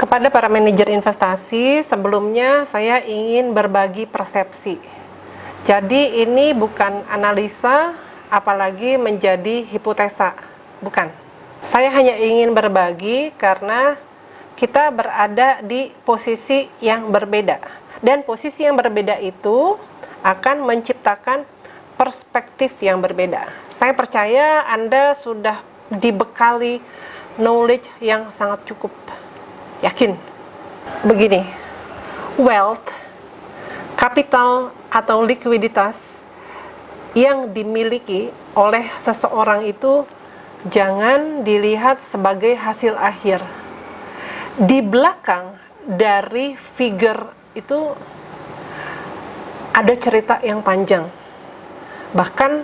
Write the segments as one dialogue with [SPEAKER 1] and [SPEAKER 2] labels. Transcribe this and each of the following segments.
[SPEAKER 1] Kepada para manajer investasi, sebelumnya saya ingin berbagi persepsi. Jadi ini bukan analisa, apalagi menjadi hipotesa. Bukan. Saya hanya ingin berbagi karena kita berada di posisi yang berbeda. Dan posisi yang berbeda itu akan menciptakan perspektif yang berbeda. Saya percaya Anda sudah dibekali knowledge yang sangat cukup. Yakin? Begini, wealth, kapital atau likuiditas yang dimiliki oleh seseorang itu jangan dilihat sebagai hasil akhir. Di belakang dari figure itu ada cerita yang panjang. Bahkan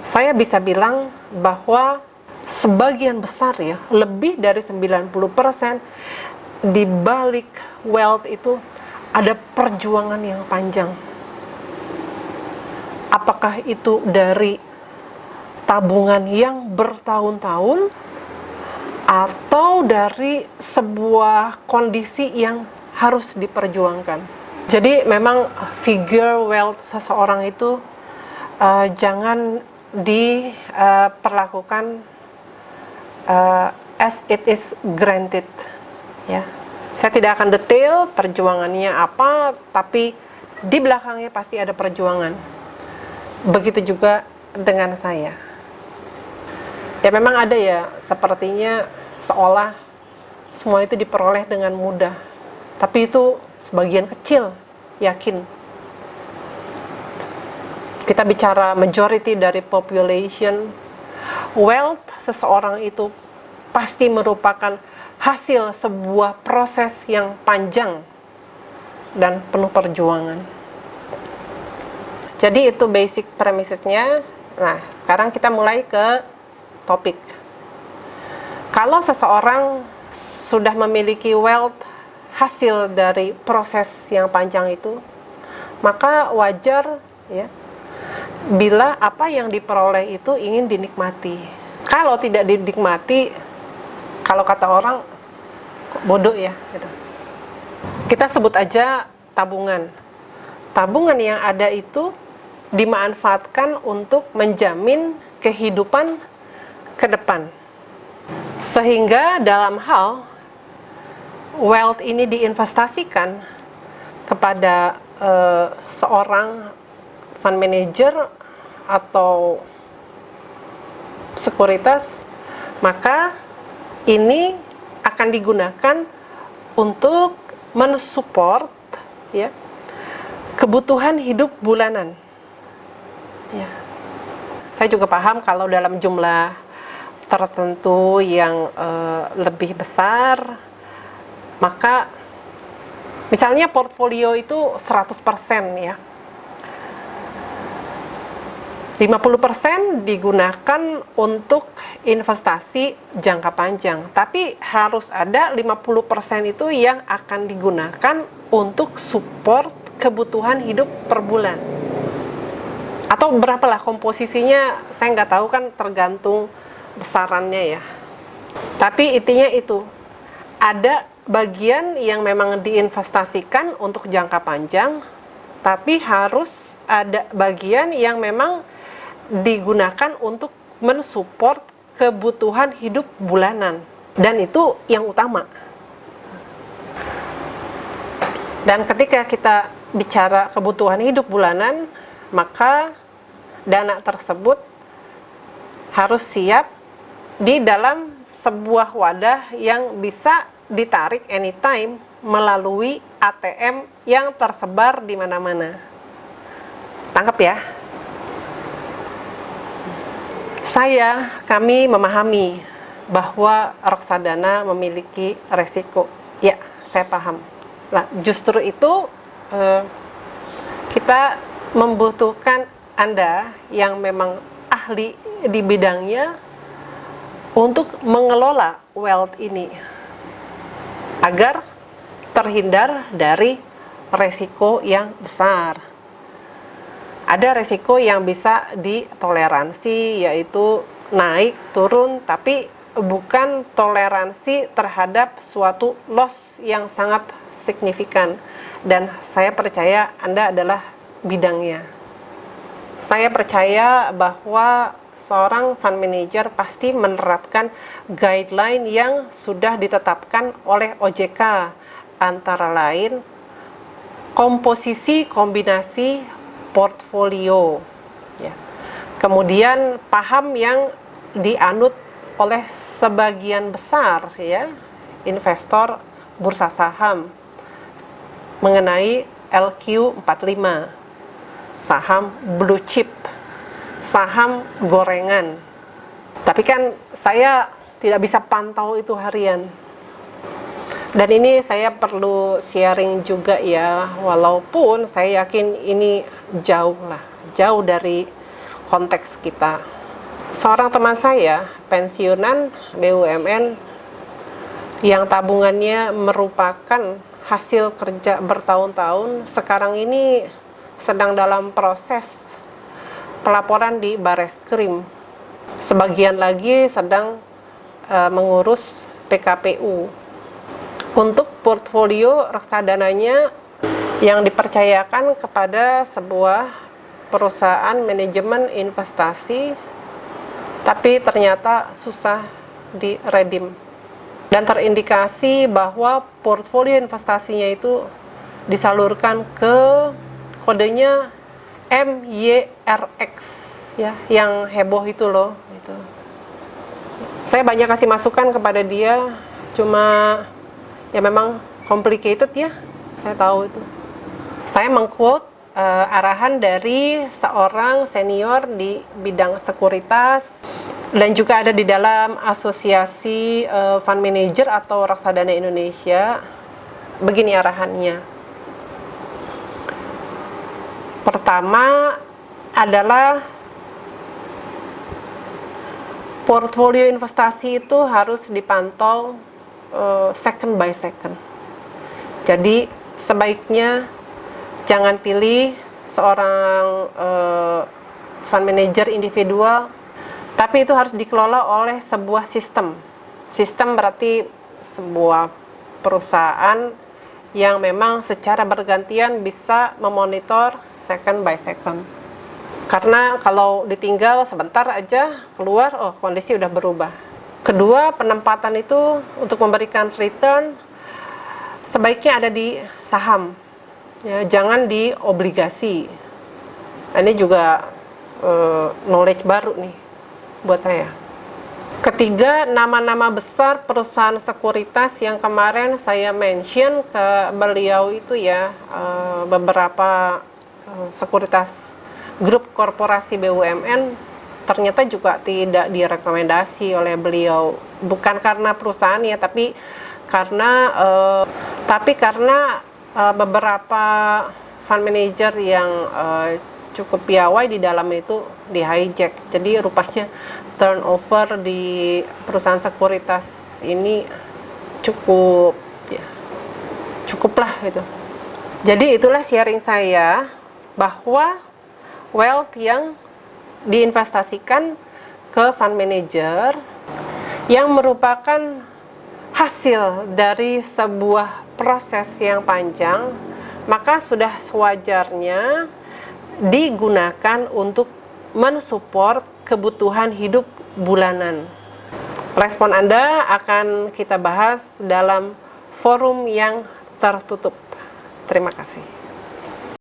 [SPEAKER 1] saya bisa bilang bahwa sebagian besar ya, lebih dari 90% di balik wealth itu ada perjuangan yang panjang. Apakah itu dari tabungan yang bertahun-tahun atau dari sebuah kondisi yang harus diperjuangkan. Jadi memang figure wealth seseorang itu jangan diperlakukan as it is granted. Ya, saya tidak akan detail perjuangannya apa, tapi di belakangnya pasti ada perjuangan. Begitu juga dengan saya. Ya memang ada ya, sepertinya seolah semua itu diperoleh dengan mudah. Tapi itu sebagian kecil, yakin. Kita bicara majority dari population, wealth seseorang itu pasti merupakan hasil sebuah proses yang panjang dan penuh perjuangan. Jadi itu basic premisesnya. Nah, sekarang kita mulai ke topik. Kalau seseorang sudah memiliki wealth hasil dari proses yang panjang itu, maka wajar ya bila apa yang diperoleh itu ingin dinikmati. Kalau tidak dinikmati, kalau kata orang bodoh ya gitu. Kita sebut aja tabungan. Tabungan yang ada itu dimanfaatkan untuk menjamin kehidupan ke depan. Sehingga dalam hal wealth ini diinvestasikan kepada seorang fund manager atau sekuritas, maka ini akan digunakan untuk mensupport ya kebutuhan hidup bulanan. Ya. Saya juga paham kalau dalam jumlah tertentu yang lebih besar, maka misalnya portfolio itu 100% ya. 50% digunakan untuk investasi jangka panjang, tapi harus ada 50% itu yang akan digunakan untuk support kebutuhan hidup per bulan. Atau berapalah komposisinya, saya nggak tahu kan, tergantung besarannya ya. Tapi intinya itu, ada bagian yang memang diinvestasikan untuk jangka panjang, tapi harus ada bagian yang memang digunakan untuk mensupport kebutuhan hidup bulanan, dan itu yang utama. Dan ketika kita bicara kebutuhan hidup bulanan, maka dana tersebut harus siap di dalam sebuah wadah yang bisa ditarik anytime melalui ATM yang tersebar di mana-mana. Tangkap ya. Kami memahami bahwa reksadana memiliki resiko. Ya, saya paham. Nah, justru itu kita membutuhkan Anda yang memang ahli di bidangnya untuk mengelola wealth ini agar terhindar dari resiko yang besar. Ada resiko yang bisa ditoleransi, yaitu naik, turun, tapi bukan toleransi terhadap suatu loss yang sangat signifikan. Dan saya percaya Anda adalah bidangnya. Saya percaya bahwa seorang fund manager pasti menerapkan guideline yang sudah ditetapkan oleh OJK, antara lain komposisi kombinasi portfolio, ya. Kemudian paham yang dianut oleh sebagian besar, ya, investor bursa saham mengenai LQ45, saham blue chip, saham gorengan. Tapi kan saya tidak bisa pantau itu harian. Dan ini saya perlu sharing juga ya, walaupun saya yakin ini jauh dari konteks kita. Seorang teman saya, pensiunan BUMN, yang tabungannya merupakan hasil kerja bertahun-tahun, sekarang ini sedang dalam proses pelaporan di Bareskrim. Sebagian lagi sedang mengurus PKPU. Untuk portfolio reksadananya yang dipercayakan kepada sebuah perusahaan manajemen investasi, tapi ternyata susah diredeem. Dan terindikasi bahwa portfolio investasinya itu disalurkan ke kodenya MYRX, ya, yang heboh itu loh, gitu. Saya banyak kasih masukan kepada dia, cuma ya memang complicated ya, saya tahu itu. Saya mengquote arahan dari seorang senior di bidang sekuritas dan juga ada di dalam asosiasi fund manager atau reksadana Indonesia. Begini arahannya. Pertama adalah portfolio investasi itu harus dipantau second by second. Jadi sebaiknya jangan pilih seorang fund manager individual, tapi itu harus dikelola oleh sebuah sistem. Sistem berarti sebuah perusahaan yang memang secara bergantian bisa memonitor second by second. Karena kalau ditinggal sebentar aja keluar, oh kondisi udah berubah. Kedua, penempatan itu untuk memberikan return sebaiknya ada di saham, ya, jangan di obligasi. Ini juga knowledge baru nih buat saya. Ketiga, nama-nama besar perusahaan sekuritas yang kemarin saya mention ke beliau itu ya, beberapa sekuritas grup korporasi BUMN ternyata juga tidak direkomendasi oleh beliau, bukan karena perusahaannya, tapi karena beberapa fund manager yang cukup piawai di dalam itu di hijack. Jadi rupanya turnover di perusahaan sekuritas ini cukuplah gitu. Jadi itulah sharing saya bahwa wealth yang diinvestasikan ke fund manager yang merupakan hasil dari sebuah proses yang panjang, maka sudah sewajarnya digunakan untuk mensupport kebutuhan hidup bulanan. Respon Anda akan kita bahas dalam forum yang tertutup. Terima kasih.